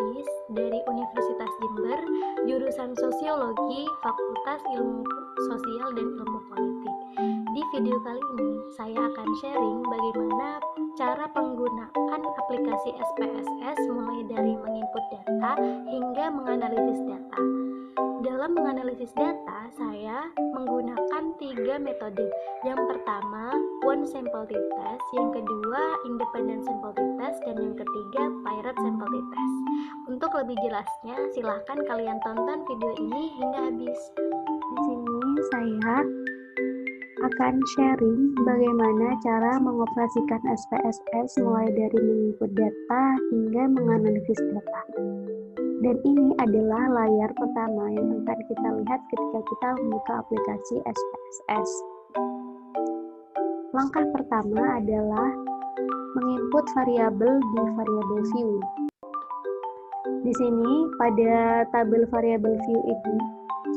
Abis dari Universitas Jember, jurusan Sosiologi, Fakultas Ilmu Sosial dan Ilmu Politik. Di video kali ini, saya akan sharing bagaimana cara penggunaan aplikasi SPSS mulai dari menginput data hingga menganalisis data. Dalam menganalisis data, saya menggunakan 3 metode. Yang pertama, one sample t-test, yang kedua, independent sample t-test, dan yang ketiga, pirate sample t-test. Untuk lebih jelasnya, silahkan kalian tonton video ini hingga habis. Di sini saya akan sharing bagaimana cara mengoperasikan SPSS mulai dari menginput data hingga menganalisis data. Dan ini adalah layar pertama yang akan kita lihat ketika kita membuka aplikasi SPSS. Langkah pertama adalah menginput variabel di variable view. Di sini pada tabel variabel view ini,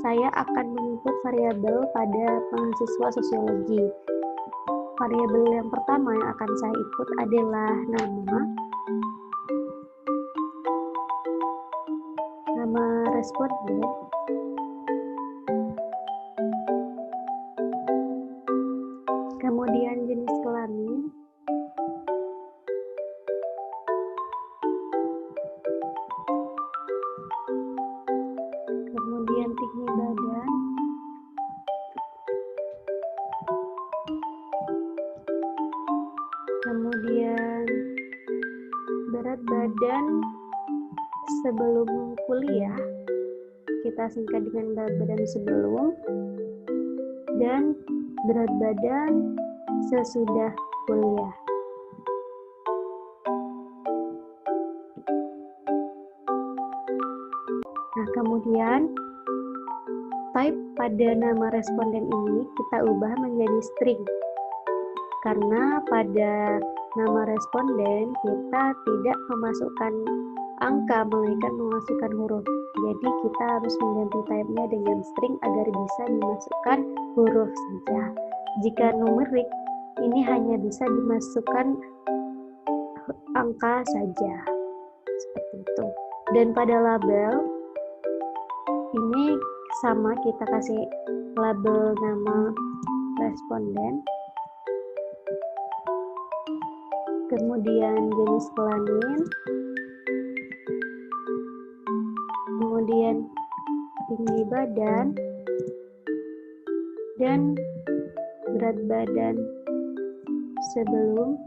saya akan menginput variabel pada mahasiswa sosiologi. Variabel yang pertama yang akan saya input adalah nama responden, kemudian jenis kelamin, kemudian tinggi badan, kemudian berat badan sebelum kuliah, kita singkat dengan berat badan sebelum, dan berat badan sesudah kuliah. Nah, kemudian type pada nama responden ini kita ubah menjadi string. Karena pada nama responden kita tidak memasukkan angka, melainkan memasukkan huruf. Jadi kita harus mengganti type-nya dengan string agar bisa dimasukkan huruf saja. Jika numerik, ini hanya bisa dimasukkan angka saja. Seperti itu. Dan pada label, ini sama, kita kasih label nama responden, kemudian jenis kelamin, kemudian tinggi badan, dan berat badan sebelum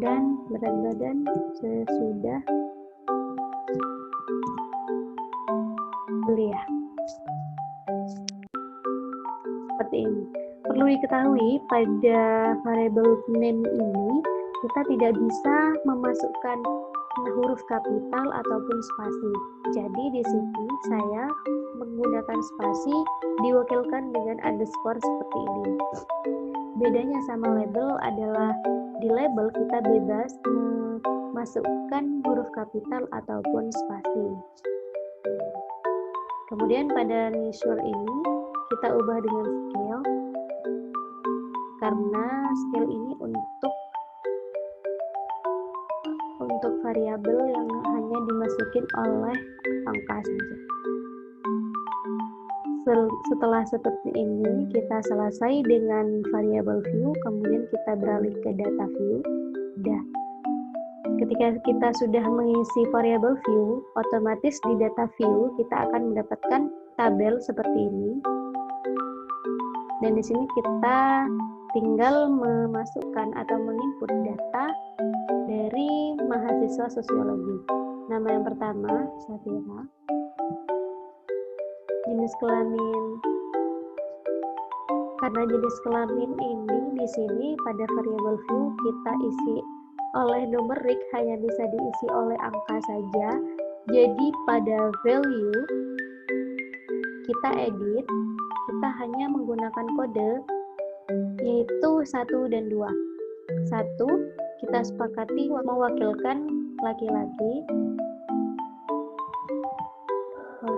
dan berat badan sesudah kuliah. Seperti ini. Perlu diketahui pada variable name ini kita tidak bisa memasukkan huruf kapital ataupun spasi. Jadi di sini saya menggunakan spasi diwakilkan dengan underscore seperti ini. Bedanya sama label adalah di label kita bebas memasukkan huruf kapital ataupun spasi. Kemudian pada measure ini kita ubah dengan scale, karena scale ini untuk variabel yang hanya dimasukin oleh angka saja. Setelah seperti ini kita selesai dengan variabel view, kemudian kita beralih ke data view. Ketika kita sudah mengisi variabel view, otomatis di data view kita akan mendapatkan tabel seperti ini. Dan di sini kita tinggal memasukkan atau menginput data dari mahasiswa sosiologi. Nama yang pertama, Safira. Jenis kelamin. Karena jenis kelamin ini di sini pada variabel view kita isi oleh numerik, hanya bisa diisi oleh angka saja. Jadi pada value kita edit, kita hanya menggunakan kode yaitu 1 dan 2. 1 kita sepakati mewakilkan laki-laki,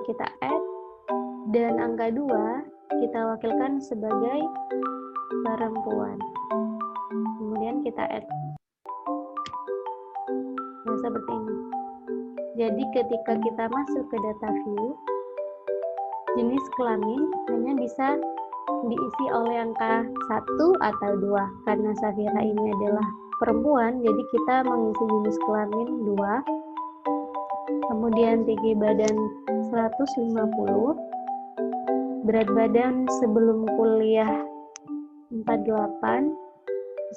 kita add, dan angka 2 kita wakilkan sebagai perempuan. Kemudian kita add. seperti ini. Jadi ketika kita masuk ke data view, jenis kelamin hanya bisa diisi oleh angka 1 atau 2. Karena Safira ini adalah perempuan, jadi kita mengisi jenis kelamin 2. Kemudian tinggi badan 150, berat badan sebelum kuliah 48,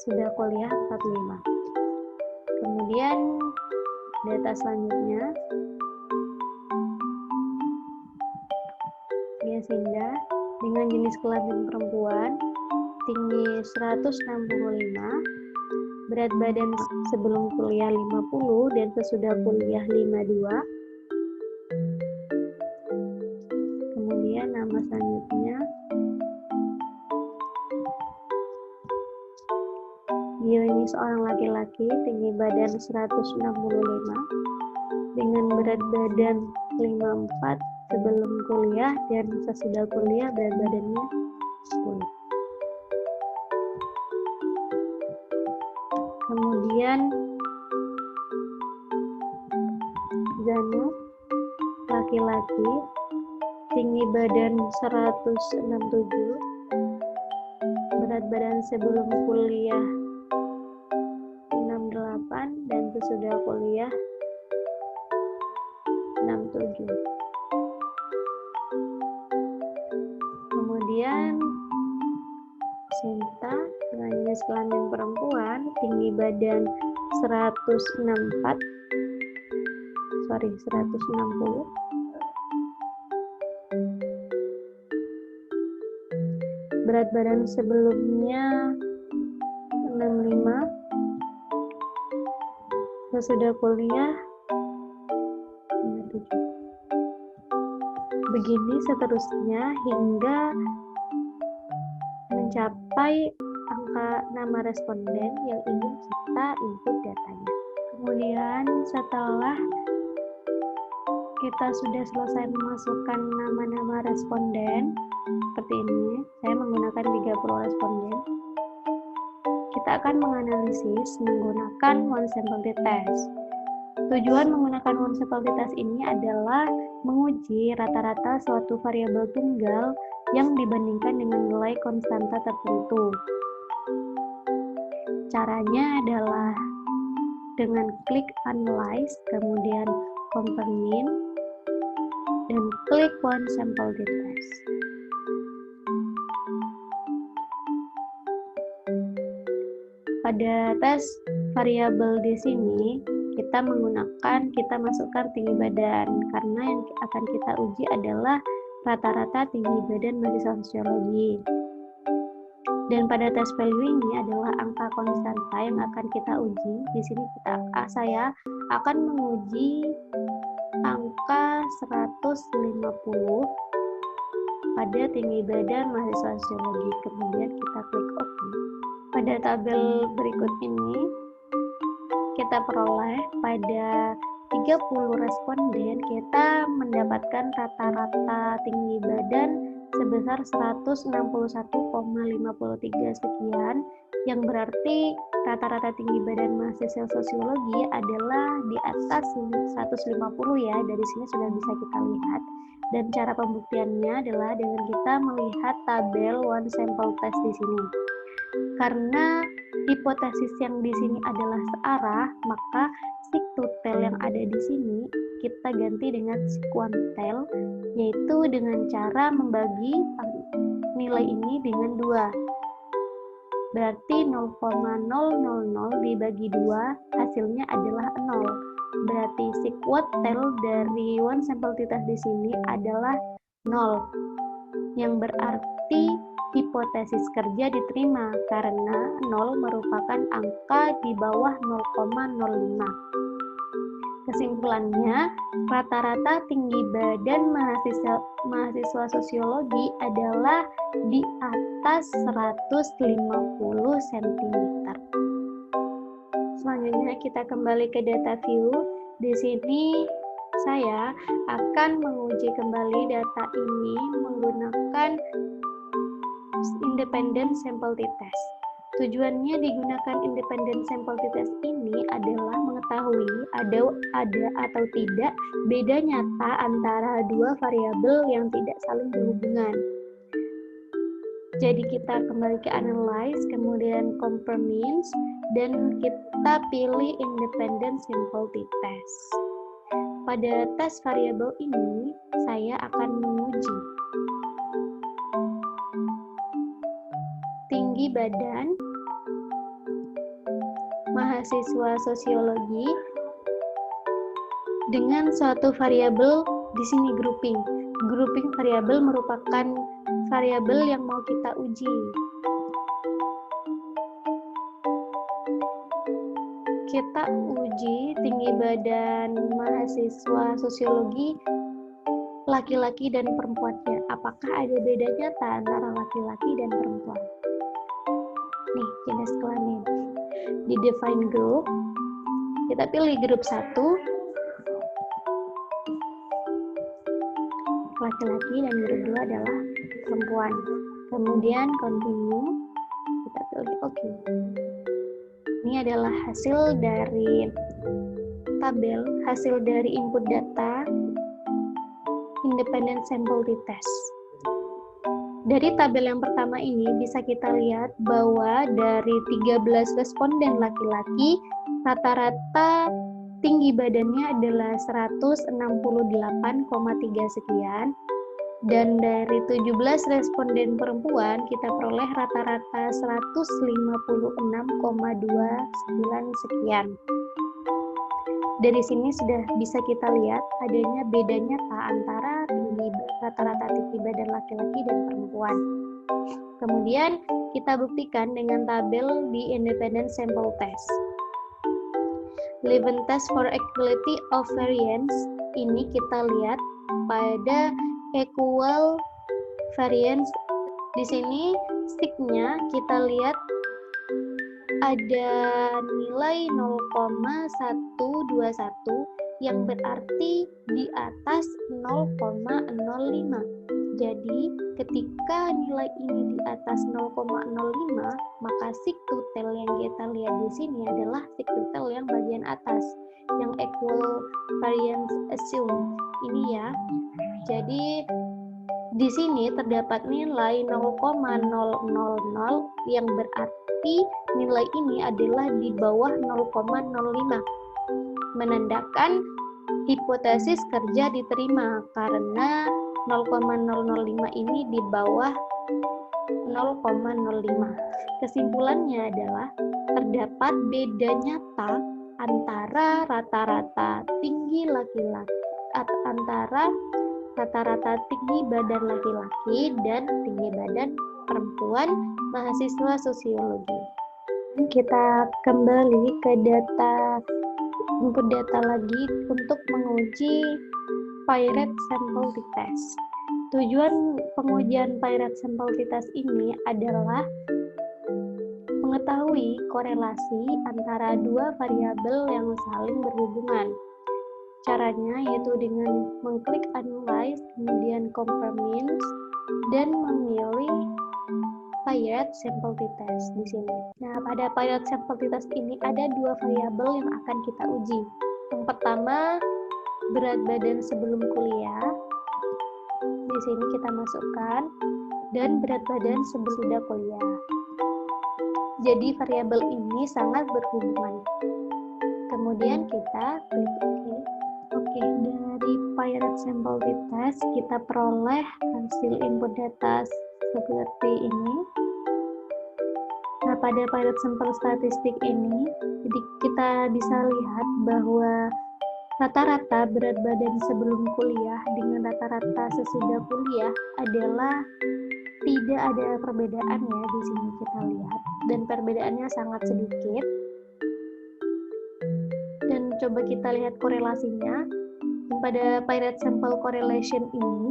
sudah kuliah 45. Kemudian data selanjutnya, Yasinda dengan jenis kelamin perempuan, tinggi 165, berat badan sebelum kuliah 50 dan sesudah kuliah 52. Kemudian nama selanjutnya, Gio ini seorang laki-laki, tinggi badan 165, dengan berat badan 54 sebelum kuliah dan sesudah kuliah berat badannya 10. Kemudian Zanu, laki-laki, tinggi badan 167, berat badan sebelum kuliah 68 dan sesudah kuliah 67. Kemudian Sinta dengan jenis kelamin perempuan, tinggi badan 160, berat badan sebelumnya 65, sesudah kuliah 57. Begini seterusnya hingga mencapai angka nama responden yang ingin kita input datanya. Kemudian setelah kita sudah selesai memasukkan nama-nama responden seperti ini, saya menggunakan 30 responden. Kita akan menganalisis menggunakan one sample t-test. Tujuan menggunakan one sample t-test ini adalah menguji rata-rata suatu variabel tunggal yang dibandingkan dengan nilai konstanta tertentu. Caranya adalah dengan klik analyze, kemudian compare mean, dan klik one sample t-test. Pada tes variabel di sini kita masukkan tinggi badan karena yang akan kita uji adalah rata-rata tinggi badan mahasiswa sosiologi. Dan pada tes value ini adalah angka konstanta yang akan kita uji. Di sini saya akan menguji angka 150 pada tinggi badan mahasiswa sosiologi. Kemudian kita klik OK. Pada tabel berikut ini kita peroleh pada 30 responden kita mendapatkan rata-rata tinggi badan sebesar 161,53 sekian, yang berarti rata-rata tinggi badan mahasiswa sosiologi adalah di atas 150 ya. Dari sini sudah bisa kita lihat. Dan cara pembuktiannya adalah dengan kita melihat tabel one sample test di sini. Karena hipotesis yang di sini adalah searah, maka siktutel yang ada di sini kita ganti dengan sikuantel, yaitu dengan cara membagi nilai ini dengan 2. Berarti 0,000 dibagi 2 hasilnya adalah 0. Berarti sikuantel dari one sample t-test di sini adalah 0. Yang berarti hipotesis kerja diterima karena 0 merupakan angka di bawah 0,05. Kesimpulannya, rata-rata tinggi badan mahasiswa sosiologi adalah di atas 150 cm. Selanjutnya kita kembali ke data view. Di sini saya akan menguji kembali data ini menggunakan independent sample t-test. Tujuannya digunakan independent sample t-test ini adalah mengetahui mengetahui ada atau tidak beda nyata antara dua variabel yang tidak saling berhubungan. Jadi kita kembali ke analyze, kemudian compare means, dan kita pilih independent simple t-test. Pada tes variabel ini, saya akan menguji tinggi badan mahasiswa sosiologi dengan suatu variabel. Di sini grouping. Grouping variabel merupakan variabel yang mau kita uji. Kita uji tinggi badan mahasiswa sosiologi laki-laki dan perempuannya. Apakah ada beda nyata antara laki-laki dan perempuan? Nih, jenis kelamin. Di define group, kita pilih grup 1, laki-laki, dan grup 2 adalah perempuan. Kemudian continue, kita pilih oke. Ini adalah hasil dari tabel, hasil dari input data independent sample t-test. Dari tabel yang pertama ini bisa kita lihat bahwa dari 13 responden laki-laki, rata-rata tinggi badannya adalah 168,3 sekian, dan dari 17 responden perempuan kita peroleh rata-rata 156,29 sekian. Dari sini sudah bisa kita lihat adanya beda nyata antara rata-rata tinggi badan laki-laki dan perempuan. Kemudian kita buktikan dengan tabel di independent sample test. Leuven test for equality of variance, ini kita lihat pada equal variance. Di sini sticknya kita lihat ada nilai 0,121 yang berarti di atas 0,05. Jadi ketika nilai ini di atas 0,05, maka sigtotal yang kita lihat di sini adalah sigtotal yang bagian atas, yang equal variance assume ini ya. Jadi di sini terdapat nilai 0,000 yang berarti nilai ini adalah di bawah 0,05, menandakan hipotesis kerja diterima karena 0,005 ini di bawah 0,05. Kesimpulannya adalah terdapat beda nyata antara rata-rata tinggi laki-laki antara rata-rata tinggi badan laki-laki dan tinggi badan perempuan mahasiswa sosiologi. Kita kembali ke input data lagi untuk menguji Pirate sample t-test. Tujuan pengujian Pirate sample t-test ini adalah mengetahui korelasi antara dua variabel yang saling berhubungan. Caranya yaitu dengan mengklik analyze, kemudian compare means, dan memilih Pirate sample t-test di sini. Nah, pada Pirate sample t-test ini ada dua variabel yang akan kita uji. Yang pertama, berat badan sebelum kuliah. Di sini kita masukkan, dan berat badan sesudah kuliah. Jadi variabel ini sangat berhubungan. Kemudian kita klik OK. Oke, dari Pirate sample t-test kita peroleh hasil input data seperti ini. Nah, pada Pirate sample statistik ini, jadi kita bisa lihat bahwa rata-rata berat badan sebelum kuliah dengan rata-rata sesudah kuliah adalah tidak ada perbedaan ya, di sini kita lihat, dan perbedaannya sangat sedikit. Dan coba kita lihat korelasinya. Pada Pirate sample correlation ini,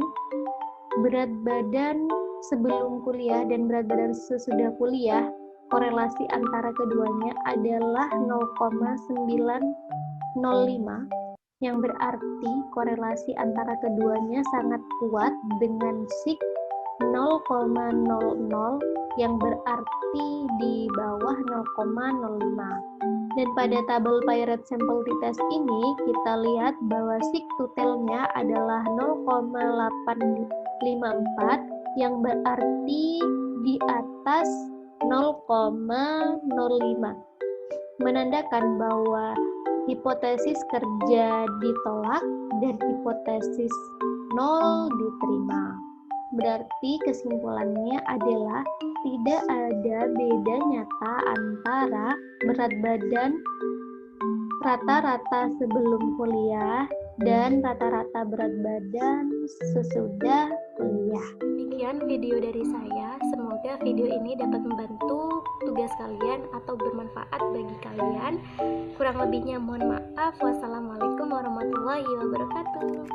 berat badan sebelum kuliah dan berat badan sesudah kuliah, korelasi antara keduanya adalah 0,905, yang berarti korelasi antara keduanya sangat kuat dengan sig 0,00 yang berarti di bawah 0,05. Dan pada tabel Piret Sample T-Test ini kita lihat bahwa sigtutelnya adalah 0,854 yang berarti di atas 0,05, menandakan bahwa hipotesis kerja ditolak dan hipotesis 0 diterima. Berarti kesimpulannya adalah tidak ada beda nyata antara berat badan rata-rata sebelum kuliah dan rata-rata berat badan sesudah kuliah. Demikian video dari saya. Semoga video ini dapat membantu tugas kalian atau bermanfaat bagi kalian. Kurang lebihnya mohon maaf. Wassalamualaikum warahmatullahi wabarakatuh.